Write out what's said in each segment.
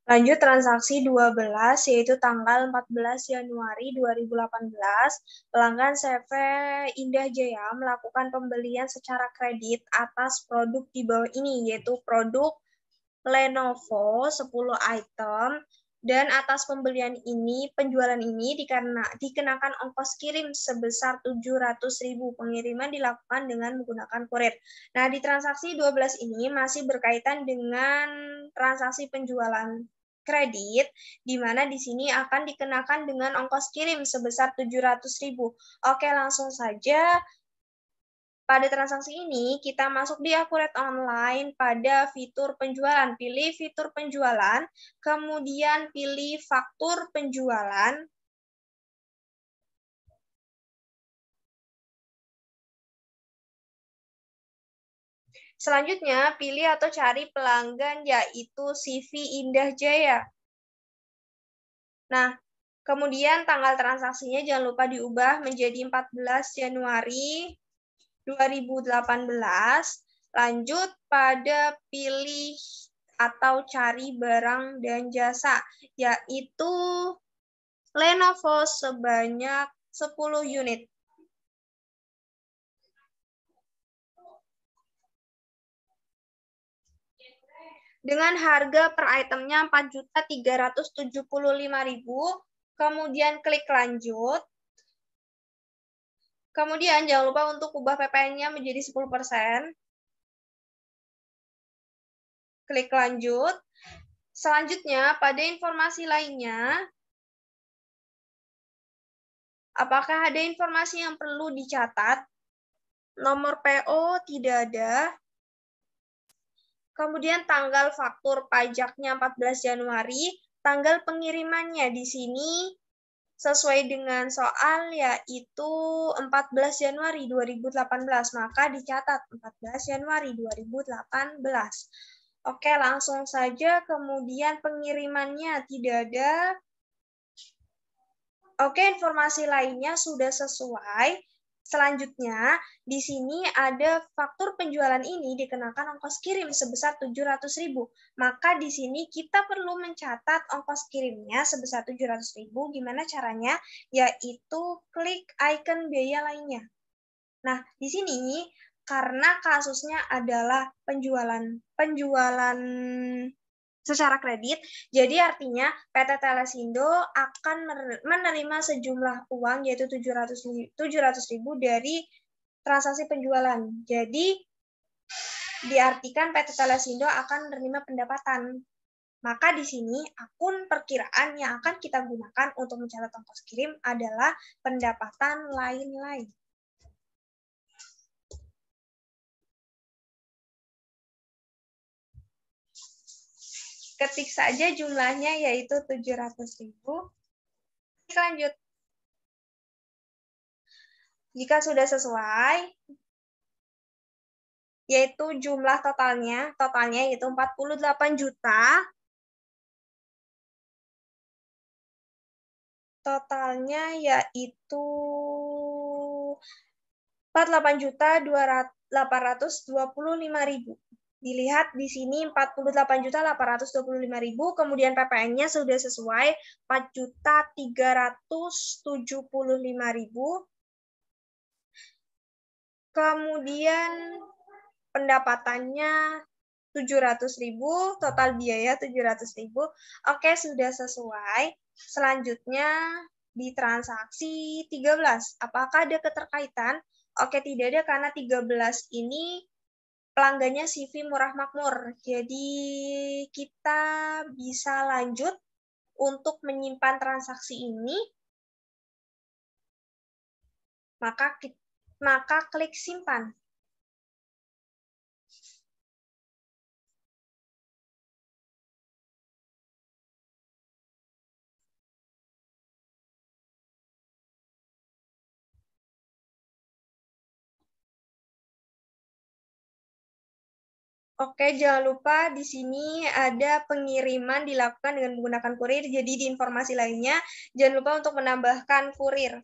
Lanjut transaksi 12, yaitu tanggal 14 Januari 2018, pelanggan CV Indah Jaya melakukan pembelian secara kredit atas produk di bawah ini, yaitu produk Lenovo 10 item, dan atas pembelian ini, penjualan ini dikenakan ongkos kirim sebesar 700.000. Pengiriman dilakukan dengan menggunakan kurir. Nah, di transaksi 12 ini masih berkaitan dengan transaksi penjualan kredit, di mana di sini akan dikenakan dengan ongkos kirim sebesar 700.000. Oke, langsung saja. Pada transaksi ini, kita masuk di Akuret Online pada fitur penjualan. Pilih fitur penjualan, kemudian pilih faktur penjualan. Selanjutnya, pilih atau cari pelanggan, yaitu CV Indah Jaya. Nah, kemudian tanggal transaksinya jangan lupa diubah menjadi 14 Januari 2018. Lanjut pada pilih atau cari barang dan jasa, yaitu Lenovo sebanyak 10 unit. Dengan harga per itemnya 4.375.000, kemudian klik lanjut. Kemudian jangan lupa untuk ubah PPN-nya menjadi 10%. Klik lanjut. Selanjutnya, pada informasi lainnya, apakah ada informasi yang perlu dicatat? Nomor PO tidak ada. Kemudian tanggal faktur pajaknya 14 Januari, tanggal pengirimannya di sini sesuai dengan soal yaitu 14 Januari 2018, maka dicatat 14 Januari 2018. Oke, langsung saja. Kemudian pengirimannya tidak ada. Oke, informasi lainnya sudah sesuai. Selanjutnya, di sini ada faktur penjualan ini dikenakan ongkos kirim sebesar 700.000. Maka di sini kita perlu mencatat ongkos kirimnya sebesar 700.000. Gimana caranya? Yaitu klik icon biaya lainnya. Nah, di sini karena kasusnya adalah penjualan secara kredit, jadi artinya PT Telesindo akan menerima sejumlah uang yaitu 700.000 dari transaksi penjualan. Jadi diartikan PT Telesindo akan menerima pendapatan. Maka di sini akun perkiraan yang akan kita gunakan untuk mencatat ongkos kirim adalah pendapatan lain-lain. Ketik saja jumlahnya yaitu 700.000. Lanjut. Jika sudah sesuai, yaitu jumlah totalnya yaitu 48 juta. Totalnya yaitu 48.825.000. Dilihat di sini 48.825.000, kemudian PPN-nya sudah sesuai 4.375.000. Kemudian pendapatannya 700.000, total biaya 700.000. Oke, sudah sesuai. Selanjutnya di transaksi 13. Apakah ada keterkaitan? Oke, tidak ada karena 13 ini pelanggannya CV Murah Makmur. Jadi kita bisa lanjut untuk menyimpan transaksi ini. Maka klik simpan. Oke, jangan lupa di sini ada pengiriman dilakukan dengan menggunakan kurir. Jadi di informasi lainnya, jangan lupa untuk menambahkan kurir.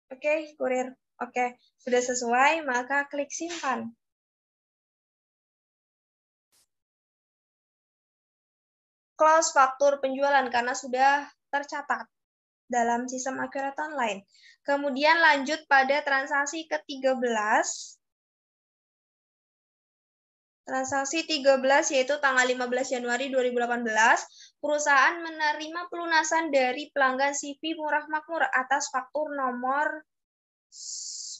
Oke, kurir. Oke, sudah sesuai, maka klik simpan. close faktur penjualan karena sudah tercatat dalam sistem Accurate Online. Kemudian lanjut pada transaksi ke-13. Transaksi 13 yaitu tanggal 15 Januari 2018, perusahaan menerima pelunasan dari pelanggan CV Murah Makmur atas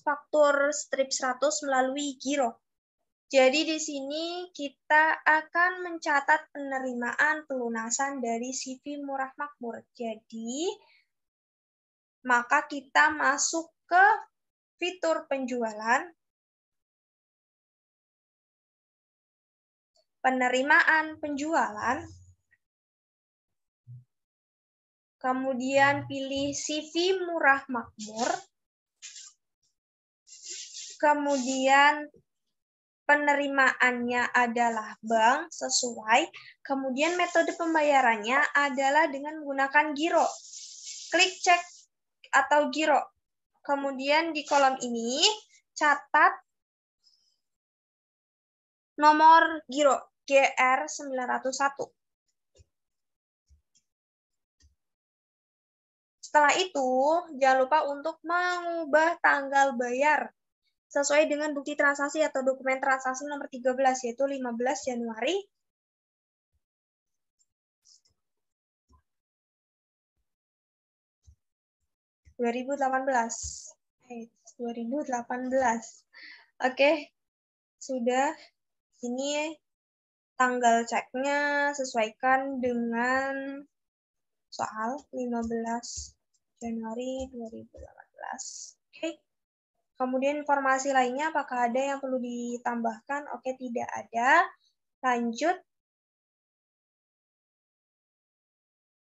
faktur strip 100 melalui giro. Jadi di sini kita akan mencatat penerimaan pelunasan dari CV Murah Makmur. Jadi maka kita masuk ke fitur penjualan, penerimaan penjualan, kemudian pilih CV Murah Makmur, kemudian penerimaannya adalah bank sesuai, kemudian metode pembayarannya adalah dengan menggunakan giro. Klik cek atau giro. Kemudian di kolom ini catat nomor giro GR901. Setelah itu, jangan lupa untuk mengubah tanggal bayar sesuai dengan bukti transaksi atau dokumen transaksi nomor 13, yaitu 15 Januari 2018. Oke, sudah. Ini tanggal ceknya sesuaikan dengan soal 15 Januari 2018. Oke. Kemudian informasi lainnya, apakah ada yang perlu ditambahkan? Oke, tidak ada. Lanjut.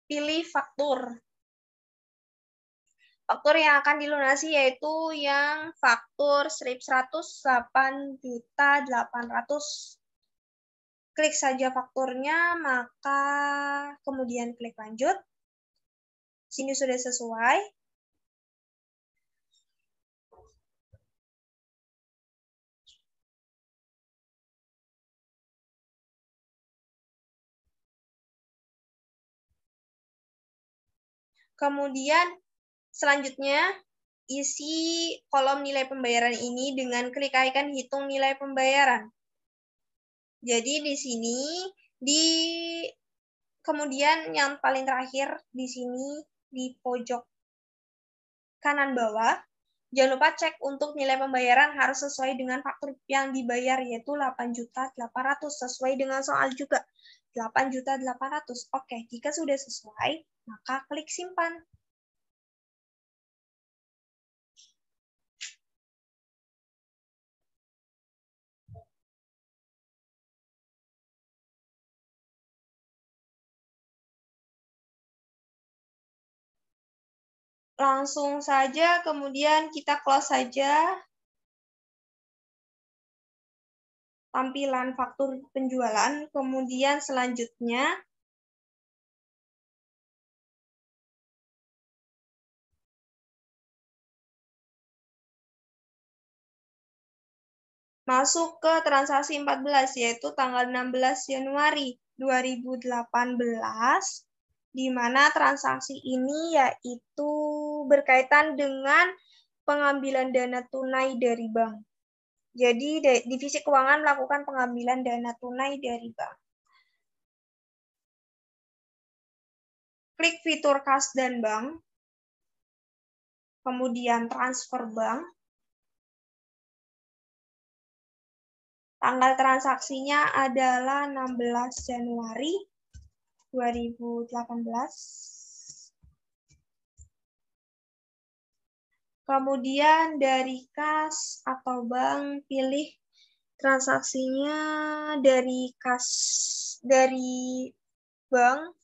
Pilih faktur. Faktur yang akan dilunasi yaitu yang faktur strip 108.800. Klik saja fakturnya, maka kemudian klik lanjut. Sini sudah sesuai. Kemudian selanjutnya isi kolom nilai pembayaran ini dengan klik icon hitung nilai pembayaran. Jadi di sini kemudian yang paling terakhir di sini di pojok kanan bawah, jangan lupa cek untuk nilai pembayaran harus sesuai dengan faktur yang dibayar, yaitu 8.800.000 sesuai dengan soal juga. 8.800.000. Oke, jika sudah sesuai, maka klik simpan. Langsung saja, kemudian kita close saja tampilan faktur penjualan. Kemudian selanjutnya, masuk ke transaksi 14, yaitu tanggal 16 Januari 2018, di mana transaksi ini yaitu berkaitan dengan pengambilan dana tunai dari bank. Jadi, divisi keuangan melakukan pengambilan dana tunai dari bank. Klik fitur kas dan bank, kemudian transfer bank. Tanggal transaksinya adalah 16 Januari 2018. Kemudian dari kas atau bank, pilih transaksinya dari bank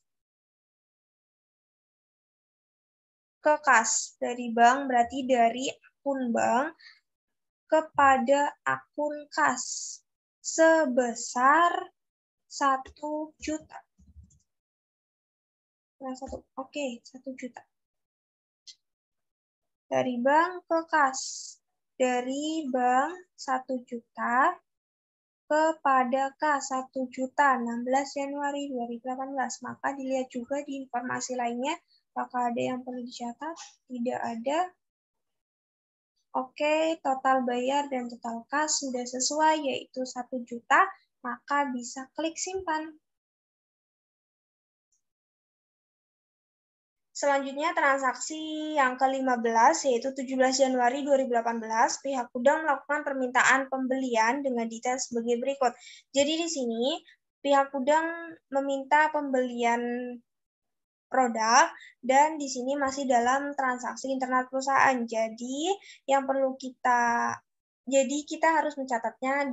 ke kas. Dari bank berarti dari akun bank kepada akun kas sebesar 1 juta. Oke, 1 juta. Dari bank ke kas. Dari bank 1 juta kepada K 1.016 Januari 2018. Maka dilihat juga di informasi lainnya, apakah ada yang perlu dicatat? Tidak ada. Oke, total bayar dan total kas sudah sesuai, yaitu 1 juta, maka bisa klik simpan. Selanjutnya transaksi yang ke-15 yaitu 17 Januari 2018, pihak gudang melakukan permintaan pembelian dengan detail sebagai berikut. Jadi di sini pihak gudang meminta pembelian produk dan di sini masih dalam transaksi internal perusahaan. Jadi kita harus mencatatnya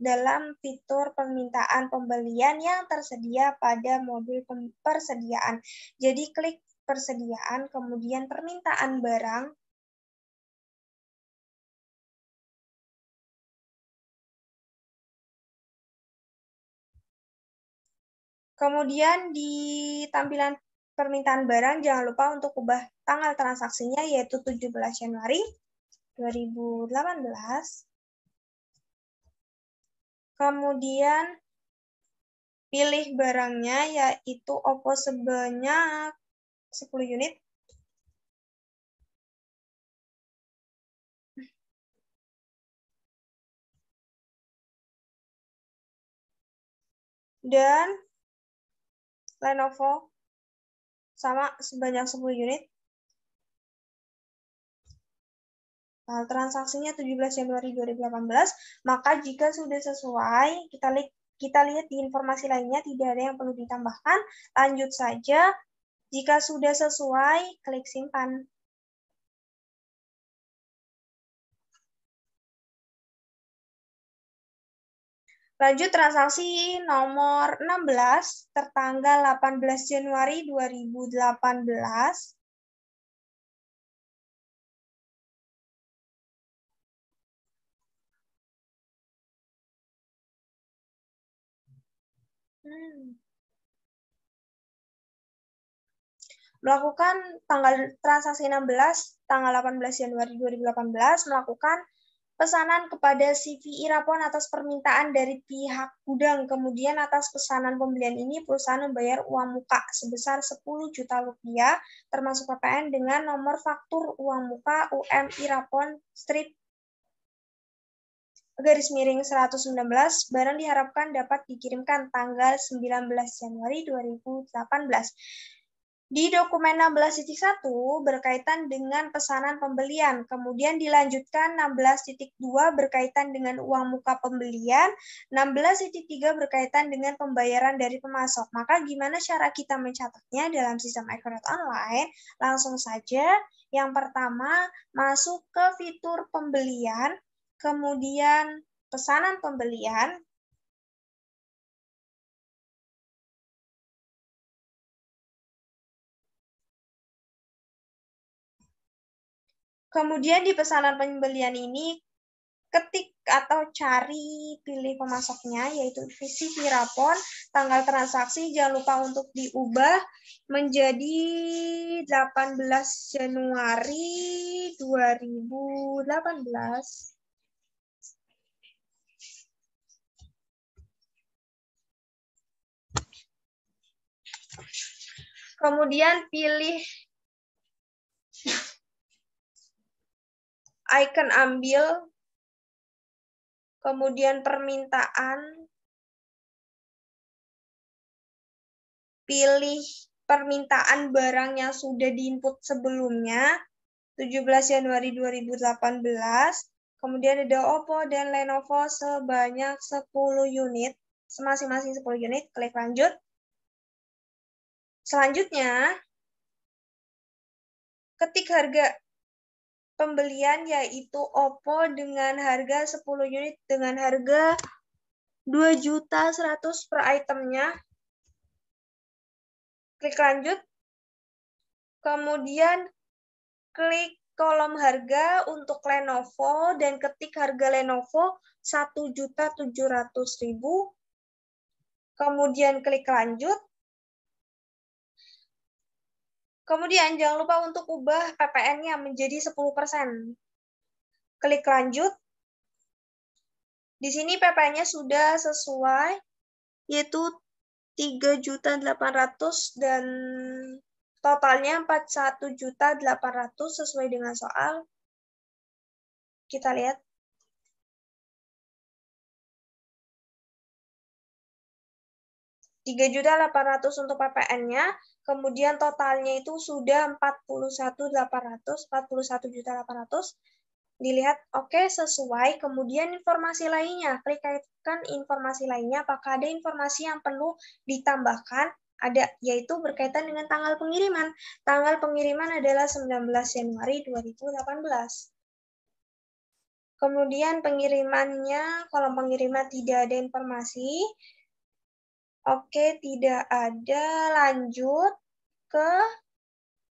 dalam fitur permintaan pembelian yang tersedia pada modul persediaan. Jadi klik persediaan, kemudian permintaan barang. Kemudian di tampilan permintaan barang, jangan lupa untuk ubah tanggal transaksinya, yaitu 17 Januari 2018. Kemudian pilih barangnya, yaitu Oppo sebanyak 10 unit. Dan Lenovo sama sebanyak 10 unit. Nah, transaksinya 17 Januari 2018, maka jika sudah sesuai, kita lihat di informasi lainnya tidak ada yang perlu ditambahkan. Lanjut saja. Jika sudah sesuai, klik simpan. Lanjut transaksi nomor 16 tertanggal 18 Januari 2018. Melakukan transaksi 16 tanggal 18 Januari 2018 melakukan pesanan kepada CV Irapon atas permintaan dari pihak gudang. Kemudian atas pesanan pembelian ini perusahaan membayar uang muka sebesar 10 juta rupiah termasuk PPN dengan nomor faktur uang muka UM Irapon strip /119. Barang diharapkan dapat dikirimkan tanggal 19 Januari 2018. Di dokumen 16.1 berkaitan dengan pesanan pembelian, kemudian dilanjutkan 16.2 berkaitan dengan uang muka pembelian, 16.3 berkaitan dengan pembayaran dari pemasok. Maka gimana cara kita mencatatnya dalam sistem Acrobat Online? Langsung saja, yang pertama masuk ke fitur pembelian, kemudian pesanan pembelian, kemudian di pesanan pembelian ini ketik atau pilih pemasoknya, yaitu CV Irapon, tanggal transaksi jangan lupa untuk diubah menjadi 18 Januari 2018. Kemudian pilih icon ambil, kemudian permintaan, pilih permintaan barang yang sudah diinput sebelumnya, 17 Januari 2018, kemudian ada Oppo dan Lenovo sebanyak 10 unit, masing-masing 10 unit, klik lanjut. Selanjutnya, ketik harga pembelian yaitu Oppo dengan harga 10 unit dengan harga 2.100.000 per itemnya. Klik lanjut. Kemudian klik kolom harga untuk Lenovo dan ketik harga Lenovo 1.700.000. Kemudian klik lanjut. Kemudian jangan lupa untuk ubah PPN-nya menjadi 10%. Klik lanjut. Di sini PP-nya sudah sesuai, yaitu 3.800.000 dan totalnya 41.800.000 sesuai dengan soal. Kita lihat. 3.800.000 untuk PPN-nya, kemudian totalnya itu sudah 41.800, dilihat oke, sesuai, kemudian informasi lainnya, klikkan informasi lainnya, apakah ada informasi yang perlu ditambahkan, ada, yaitu berkaitan dengan tanggal pengiriman. Tanggal pengiriman adalah 19 Januari 2018. Kemudian pengirimannya, kolom pengiriman tidak ada informasi. Oke, tidak ada. Lanjut ke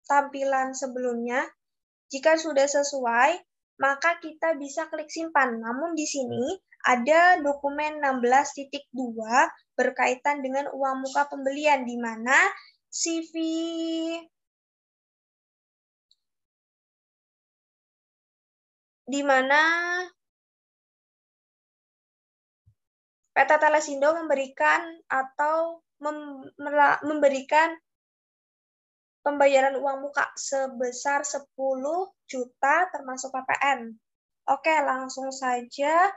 tampilan sebelumnya. Jika sudah sesuai, maka kita bisa klik simpan. Namun di sini ada dokumen 16.2 berkaitan dengan uang muka pembelian, di mana CV PT Telesindo memberikan pembayaran uang muka sebesar 10 juta termasuk PPN. Oke, langsung saja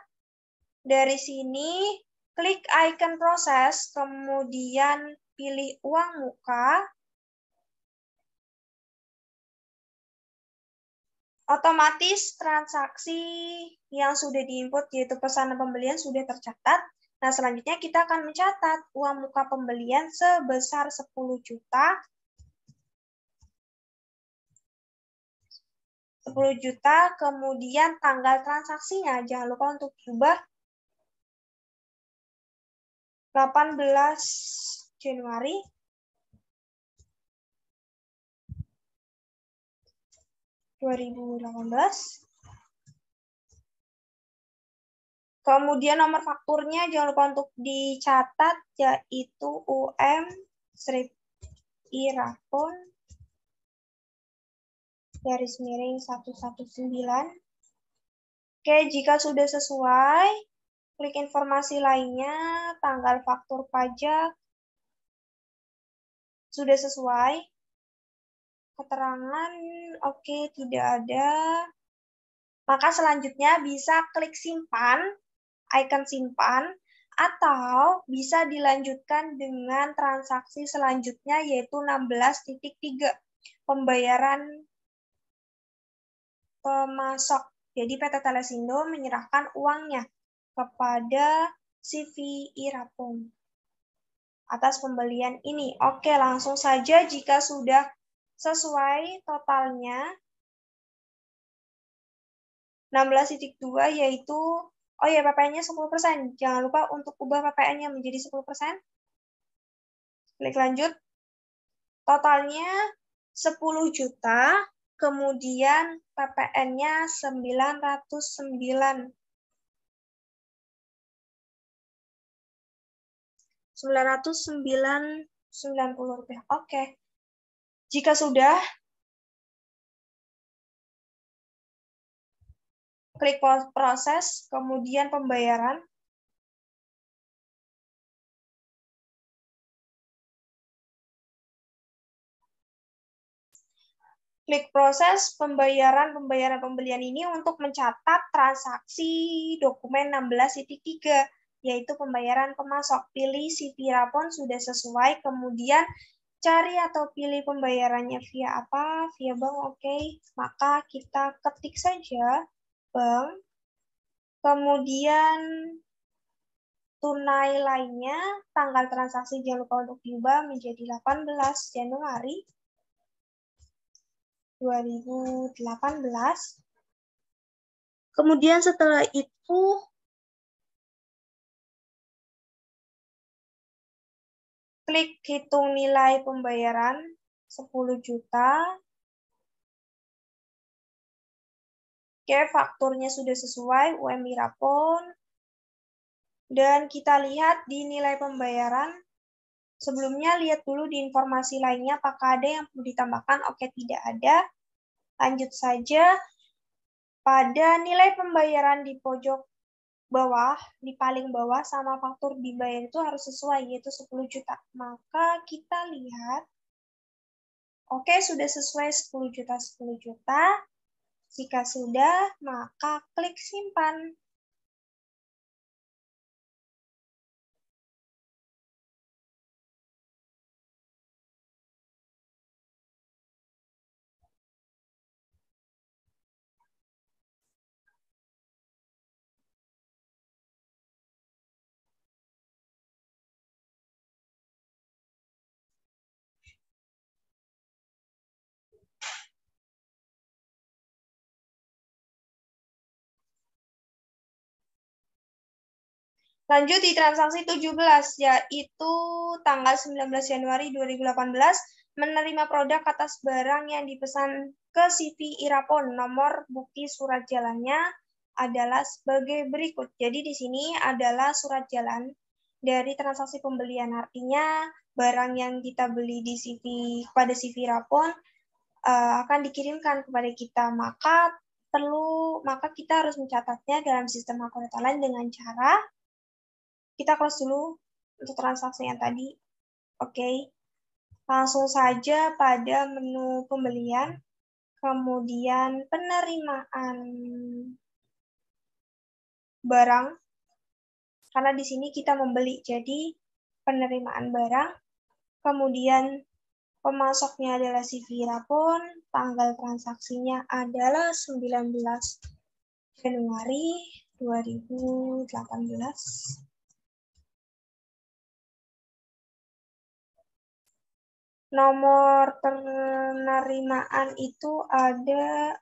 dari sini klik icon proses, kemudian pilih uang muka. Otomatis transaksi yang sudah diinput yaitu pesanan pembelian sudah tercatat. Nah, selanjutnya kita akan mencatat uang muka pembelian sebesar 10 juta. 10 juta, kemudian tanggal transaksinya. Jangan lupa untuk diubah 18 Januari. Kemudian nomor fakturnya jangan lupa untuk dicatat, yaitu UM-Irapon _119. Oke, jika sudah sesuai, klik informasi lainnya, tanggal faktur pajak, sudah sesuai. Keterangan, oke, tidak ada. Maka selanjutnya bisa klik simpan, icon simpan, atau bisa dilanjutkan dengan transaksi selanjutnya yaitu 16.3, pembayaran pemasok. Jadi PT Telesindo menyerahkan uangnya kepada CV Irapon atas pembelian ini. Oke, langsung saja jika sudah sesuai totalnya 16.2 yaitu, oh ya, PPN-nya 10%. Jangan lupa untuk ubah PPN-nya menjadi 10%. Klik lanjut. Totalnya 10 juta, kemudian PPN-nya 909. 990 rupiah. Oke. Jika sudah, klik proses, kemudian pembayaran. Klik proses pembayaran pembelian ini untuk mencatat transaksi dokumen 16.3, yaitu pembayaran pemasok. Pilih CV Irapon sudah sesuai, kemudian cari atau pilih pembayarannya via apa? Via bank, oke. Maka kita ketik saja bank, kemudian tunai lainnya, tanggal transaksi jangan lupa untuk diubah menjadi 18 Januari 2018. Kemudian setelah itu, klik hitung nilai pembayaran 10 juta. Oke, fakturnya sudah sesuai, UM Irapon. Dan kita lihat di nilai pembayaran. Sebelumnya lihat dulu di informasi lainnya apakah ada yang perlu ditambahkan. Oke, tidak ada. Lanjut saja. Pada nilai pembayaran di pojok bawah, di paling bawah sama faktur dibayar itu harus sesuai, yaitu 10 juta. Maka kita lihat, oke, sudah sesuai 10 juta, 10 juta. Jika sudah, maka klik simpan. Lanjut di transaksi 17, yaitu tanggal 19 Januari 2018, menerima produk atas barang yang dipesan ke CV Irapon. Nomor bukti surat jalannya adalah sebagai berikut. Jadi di sini adalah surat jalan dari transaksi pembelian. Artinya barang yang kita beli di CV pada CV Irapon akan dikirimkan kepada kita. Maka kita harus mencatatnya dalam sistem akuntan online dengan cara kita close dulu untuk transaksi yang tadi. Oke. Langsung saja pada menu pembelian, kemudian penerimaan barang. Karena di sini kita membeli, jadi penerimaan barang. Kemudian pemasoknya adalah CV Rapon, tanggal transaksinya adalah 19 Januari 2018. Nomor penerimaan itu ada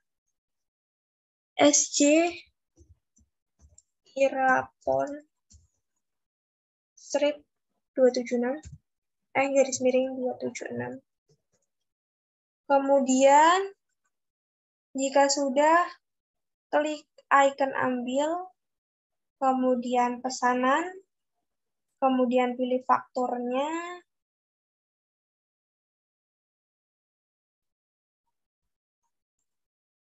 SC Irapon strip 276 garis miring 276. Kemudian jika sudah, klik icon ambil, kemudian pesanan, kemudian pilih fakturnya,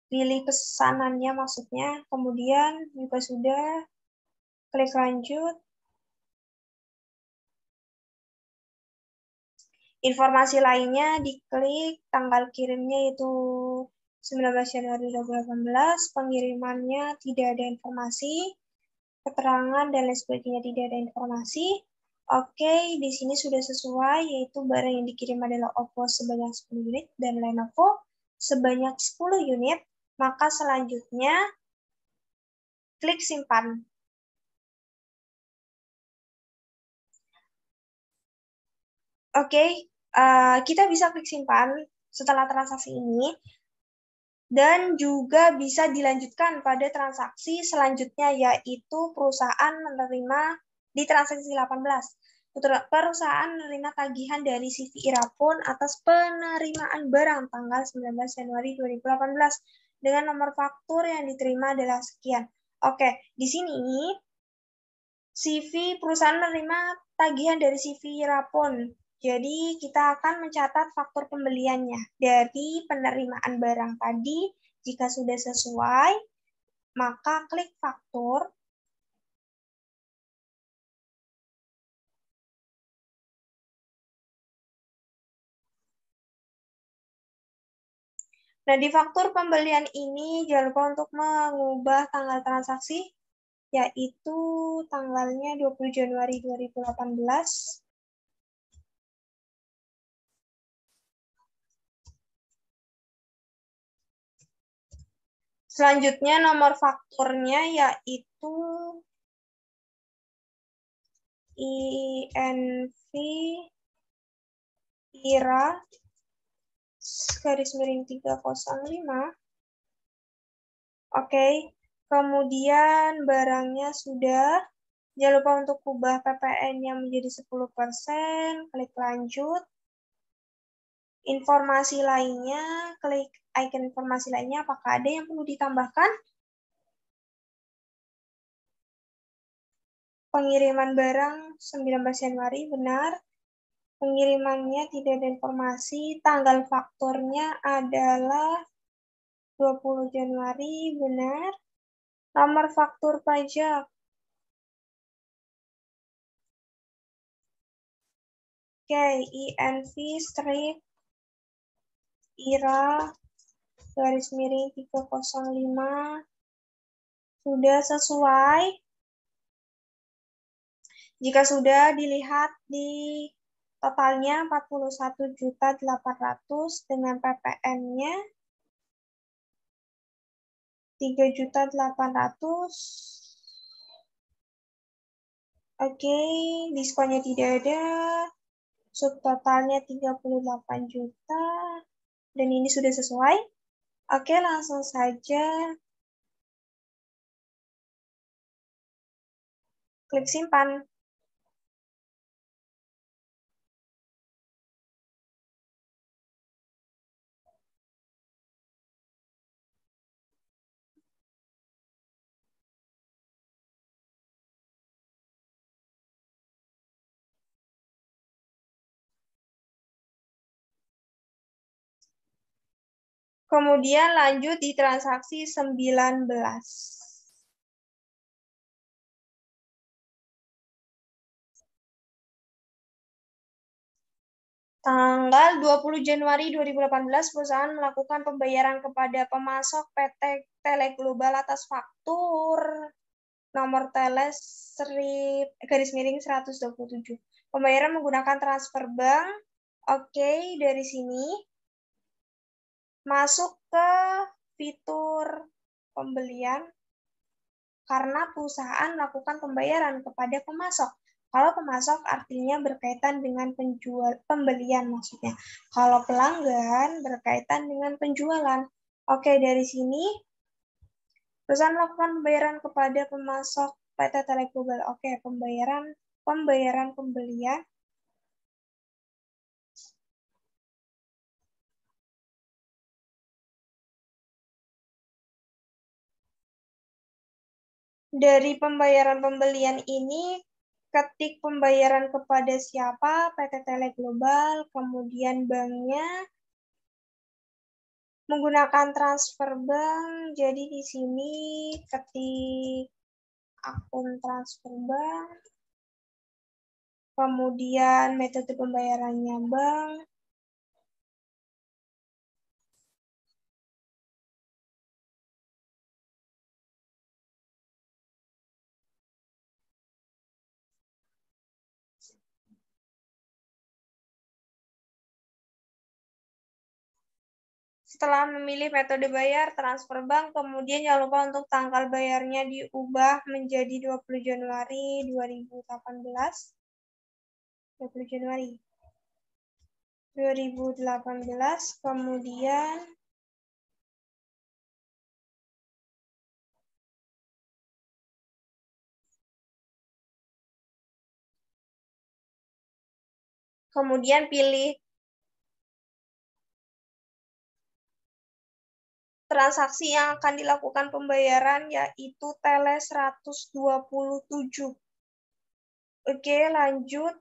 pilih pesanannya maksudnya, kemudian jika sudah, klik lanjut. Informasi lainnya diklik, tanggal kirimnya yaitu 19 Januari 2018, pengirimannya tidak ada informasi, keterangan dan lain sebagainya tidak ada informasi. Oke, di sini sudah sesuai, yaitu barang yang dikirim adalah Oppo sebanyak 10 unit dan Lenovo sebanyak 10 unit. Maka selanjutnya, klik simpan. Oke, kita bisa klik simpan setelah transaksi ini, dan juga bisa dilanjutkan pada transaksi selanjutnya, yaitu perusahaan menerima di transaksi 18. Perusahaan menerima tagihan dari CV Irapon atas penerimaan barang tanggal 19 Januari 2018 dengan nomor faktur yang diterima adalah sekian. Oke, di sini CV perusahaan menerima tagihan dari CV Irapon. Jadi kita akan mencatat faktur pembeliannya dari penerimaan barang tadi. Jika sudah sesuai, maka klik faktur. Nah, di faktur pembelian ini jangan lupa untuk mengubah tanggal transaksi, yaitu tanggalnya 20 Januari 2018. Selanjutnya nomor fakturnya yaitu INV IRA garis miring 305. Oke, kemudian barangnya sudah. Jangan lupa untuk ubah PPN-nya menjadi 10%, klik lanjut. Informasi lainnya, klik icon informasi lainnya, apakah ada yang perlu ditambahkan? Pengiriman barang 19 Januari, benar. Pengirimannya tidak ada informasi, tanggal fakturnya adalah 20 Januari, benar. Nomor faktur pajak Oke, INV strip IRA garis miring 305 sudah sesuai. Jika sudah, dilihat di totalnya 41.800.000 dengan PPN-nya 3.800.000. Oke, diskonnya tidak ada. Subtotalnya 38 juta. Dan ini sudah sesuai. Oke, langsung saja klik simpan. Kemudian lanjut di transaksi 19. Tanggal 20 Januari 2018, perusahaan melakukan pembayaran kepada pemasok PT Teleglobal atas faktur nomor teles garis miring 127. Pembayaran menggunakan transfer bank. Oke, dari sini masuk ke fitur pembelian karena perusahaan melakukan pembayaran kepada pemasok. Kalau pemasok artinya berkaitan dengan pembelian maksudnya. Kalau pelanggan berkaitan dengan penjualan. Oke, dari sini perusahaan melakukan pembayaran kepada pemasok PT Teleglobal. Oke, pembayaran pembelian. Dari pembayaran pembelian ini, ketik pembayaran kepada siapa, PT Teleglobal, kemudian banknya, menggunakan transfer bank. Jadi di sini ketik akun transfer bank, kemudian metode pembayarannya bank, setelah memilih metode bayar transfer bank, kemudian jangan lupa untuk tanggal bayarnya diubah menjadi 20 Januari 2018. 20 Januari 2018, kemudian pilih transaksi yang akan dilakukan pembayaran, yaitu teles 127. Oke, lanjut.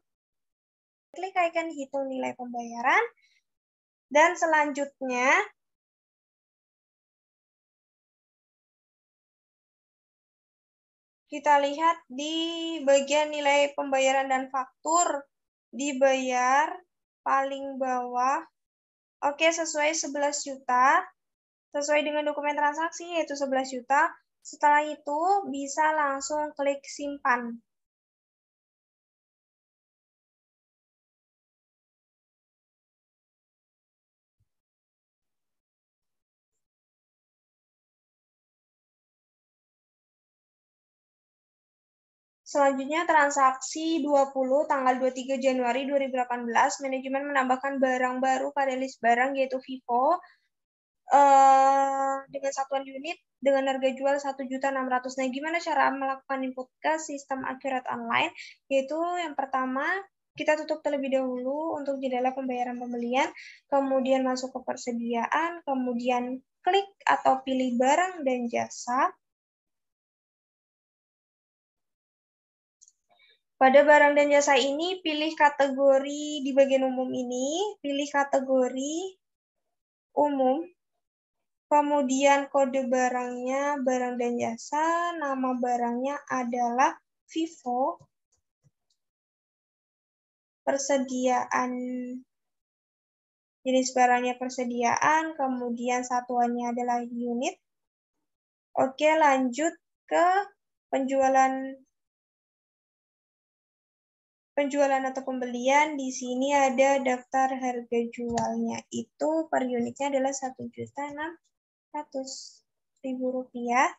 Klik icon hitung nilai pembayaran. Dan selanjutnya, kita lihat di bagian nilai pembayaran dan faktur, dibayar paling bawah. Oke, sesuai 11 juta. Sesuai dengan dokumen transaksi, yaitu 11 juta. Setelah itu, bisa langsung klik simpan. Selanjutnya, transaksi 20 tanggal 23 Januari 2018, manajemen menambahkan barang baru pada list barang, yaitu Vivo, dengan satuan unit dengan harga jual 1.600.000. Nah, gimana cara melakukan input ke sistem Accurate Online? Yaitu yang pertama, kita tutup terlebih dahulu untuk jendela pembayaran pembelian, kemudian masuk ke persediaan, kemudian klik atau pilih barang dan jasa. Pada barang dan jasa ini, pilih kategori di bagian umum ini, pilih kategori umum, kemudian kode barangnya, barang dan jasa, nama barangnya adalah Vivo. persediaan, jenis barangnya persediaan, kemudian satuannya adalah unit. Oke, lanjut ke penjualan atau pembelian. Di sini ada daftar harga jualnya. Itu per unitnya adalah Rp1.600.000.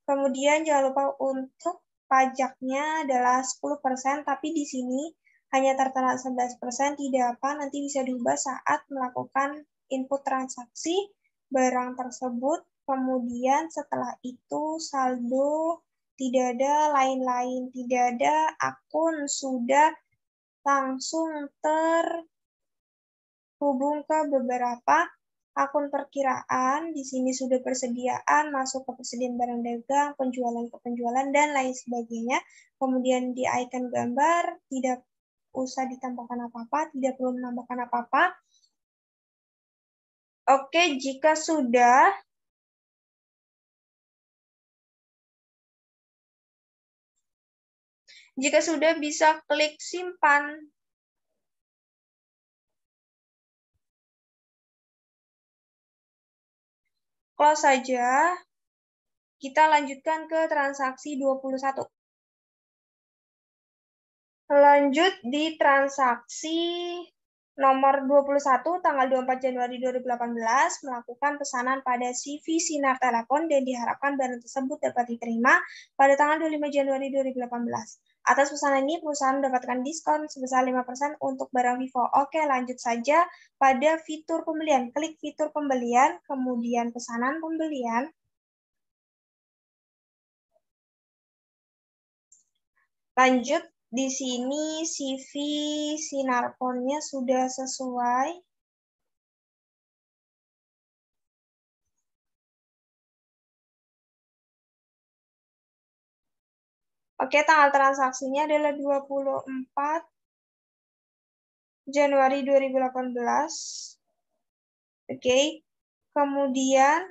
Kemudian jangan lupa untuk pajaknya adalah 10%, tapi di sini hanya tertera 11%, tidak apa, nanti bisa diubah saat melakukan input transaksi barang tersebut. Kemudian setelah itu saldo, tidak ada lain-lain, tidak ada akun, sudah langsung terhubung ke beberapa akun perkiraan. Di sini sudah persediaan, masuk ke persediaan barang dagang, penjualan ke penjualan, dan lain sebagainya. Kemudian di icon gambar, tidak usah ditambahkan apa-apa, tidak perlu menambahkan apa-apa. Oke, jika sudah, bisa klik simpan. Close saja. Kita lanjutkan ke transaksi 21. Lanjut di transaksi nomor 21, tanggal 24 Januari 2018, melakukan pesanan pada CV Sinar Telepon dan diharapkan barang tersebut dapat diterima pada tanggal 25 Januari 2018. Atas pesanan ini, perusahaan mendapatkan diskon sebesar 5% untuk barang Vivo. Oke, lanjut saja pada fitur pembelian. Klik fitur pembelian, kemudian pesanan pembelian. Lanjut, di sini CV Sinarphone-nya sudah sesuai. Oke, tanggal transaksinya adalah 24 Januari 2018. Oke, kemudian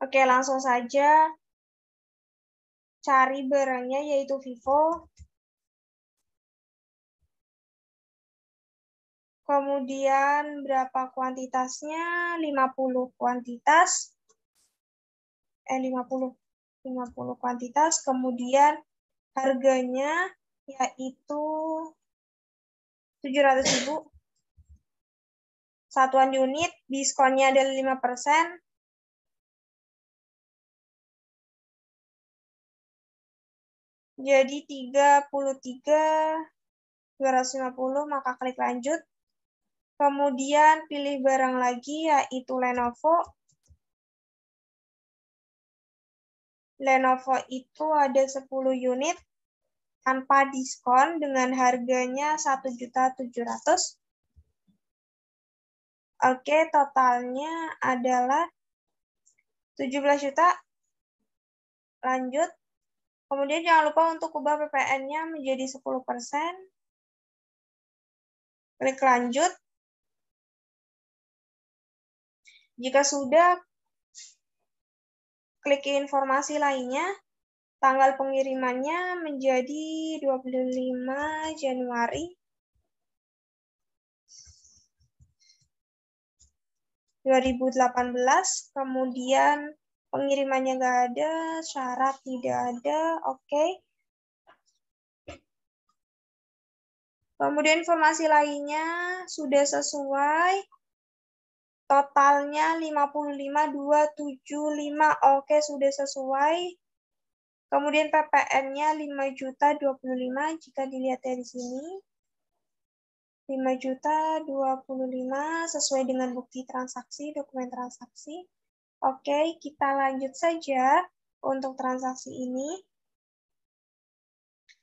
oke, langsung saja cari barangnya, yaitu Vivo. Kemudian berapa kuantitasnya? 50 kuantitas. 50 kuantitas. Kemudian harganya yaitu 700.000. Satuan unit, diskonnya adalah 5%. Jadi 33.250, maka klik lanjut. Kemudian pilih barang lagi, yaitu Lenovo. Lenovo itu ada 10 unit tanpa diskon dengan harganya 1.700.000. Oke, totalnya adalah 17 juta. Lanjut. Kemudian jangan lupa untuk ubah PPN-nya menjadi 10%. Klik lanjut. Jika sudah, klik informasi lainnya. Tanggal pengirimannya menjadi 25 Januari 2018. Kemudian pengirimannya nggak ada, syarat tidak ada, oke. Kemudian informasi lainnya sudah sesuai. Totalnya 55.275, oke, sudah sesuai. Kemudian PPN-nya 5.025.000 jika dilihat dari sini. 5.025.000 sesuai dengan bukti transaksi, dokumen transaksi. Oke, kita lanjut saja untuk transaksi ini.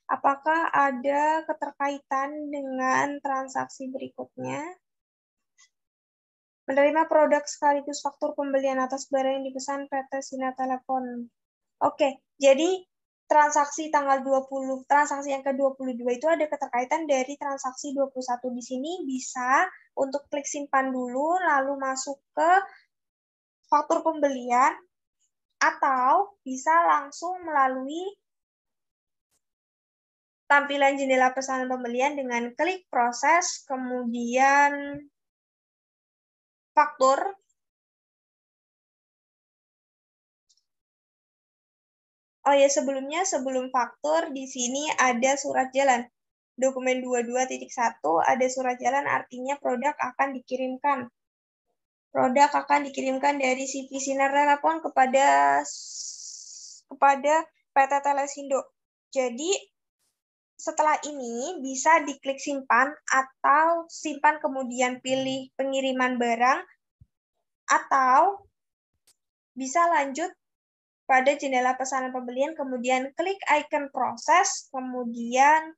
Apakah ada keterkaitan dengan transaksi berikutnya? Menerima produk sekaligus faktur pembelian atas barang yang dipesan PT Sinar Telepon. Oke, jadi transaksi tanggal 20, transaksi yang ke-22 itu ada keterkaitan dari transaksi 21. Di sini bisa untuk klik simpan dulu, lalu masuk ke faktur pembelian, atau bisa langsung melalui tampilan jendela pesanan pembelian dengan klik proses, kemudian faktur. Oh ya, sebelum faktur, di sini ada surat jalan. Dokumen 22.1 ada surat jalan, artinya produk akan dikirimkan. Produk akan dikirimkan dari CV Sinar Telepon kepada PT Telesindo. Jadi, setelah ini bisa diklik simpan atau simpan kemudian pilih pengiriman barang, atau bisa lanjut pada jendela pesanan pembelian, kemudian klik icon proses, kemudian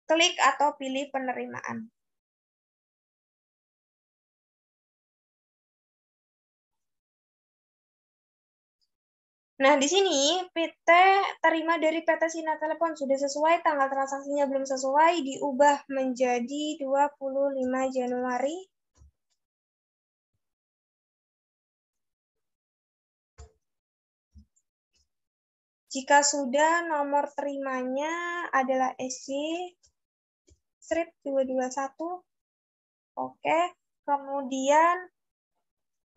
klik atau pilih penerimaan. Nah, di sini PT terima dari PT Sinar Telepon sudah sesuai, tanggal transaksinya belum sesuai, diubah menjadi 25 Januari. Jika sudah, nomor terimanya adalah SC strip 221. Oke, kemudian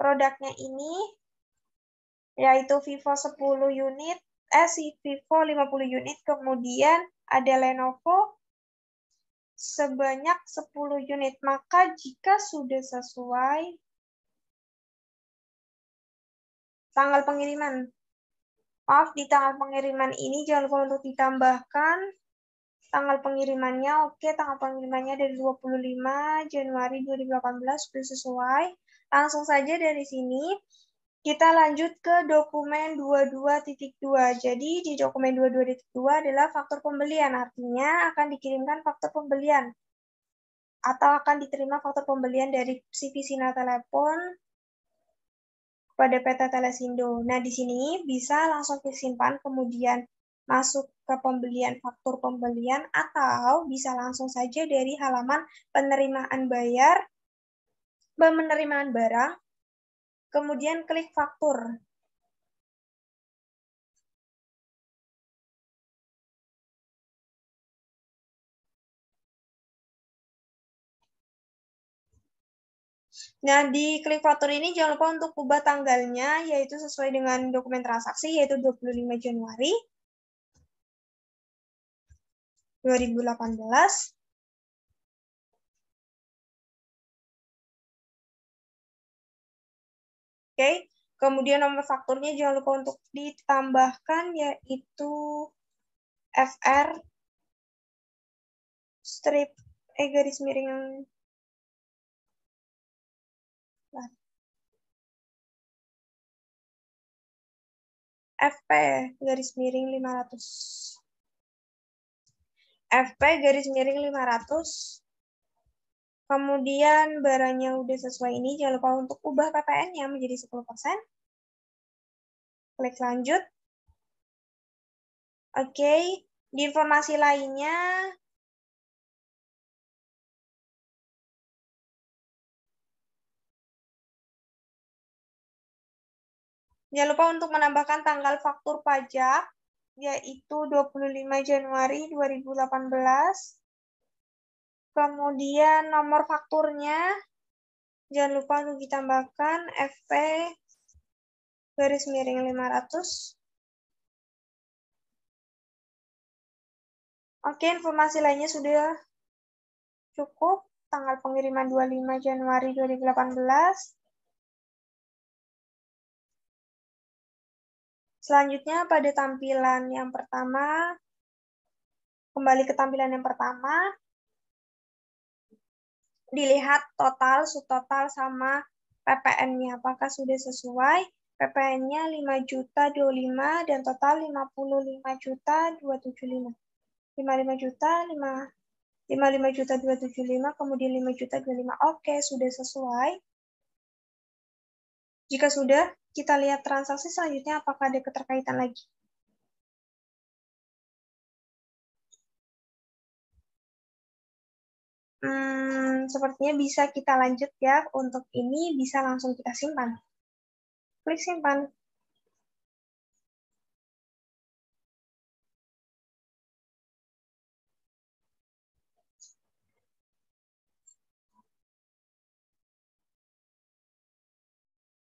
produknya ini yaitu Vivo 10 unit, Vivo 50 unit, kemudian ada Lenovo sebanyak 10 unit. Maka jika sudah sesuai tanggal pengiriman, maaf, di tanggal pengiriman ini jangan lupa untuk ditambahkan tanggal pengirimannya. Oke, tanggal pengirimannya dari 25 Januari 2018 sudah sesuai. Langsung saja dari sini kita lanjut ke dokumen 22.2. Jadi di dokumen 22.2 adalah faktur pembelian, artinya akan dikirimkan faktur pembelian atau akan diterima faktur pembelian dari CV Sinar Telepon kepada PT Telesindo. Nah, di sini bisa langsung disimpan, kemudian masuk ke pembelian faktur pembelian, atau bisa langsung saja dari halaman penerimaan bayar, penerimaan barang, kemudian klik faktur. Nah, di klik faktur ini jangan lupa untuk ubah tanggalnya, yaitu sesuai dengan dokumen transaksi, yaitu 25 Januari 2018. Oke, kemudian nomor fakturnya jangan lupa untuk ditambahkan, yaitu FR strip garis miring FP garis miring 500. FP garis miring 500. Kemudian barangnya udah sesuai ini, jangan lupa untuk ubah PPN-nya menjadi 10%. Klik lanjut. Oke, di informasi lainnya, jangan lupa untuk menambahkan tanggal faktur pajak, yaitu 25 Januari 2018. Kemudian nomor fakturnya, jangan lupa untuk ditambahkan FP garis miring 500. Oke, informasi lainnya sudah cukup. Tanggal pengiriman 25 Januari 2018. Selanjutnya pada tampilan yang pertama, kembali ke tampilan yang pertama, dilihat total, subtotal, sama PPN-nya. Apakah sudah sesuai? PPN-nya 5.025 dan total 55.275. 55.275, kemudian 5.025. Oke, sudah sesuai. Jika sudah, kita lihat transaksi selanjutnya apakah ada keterkaitan lagi. Sepertinya bisa kita lanjut ya. Untuk ini bisa langsung kita simpan. Klik simpan.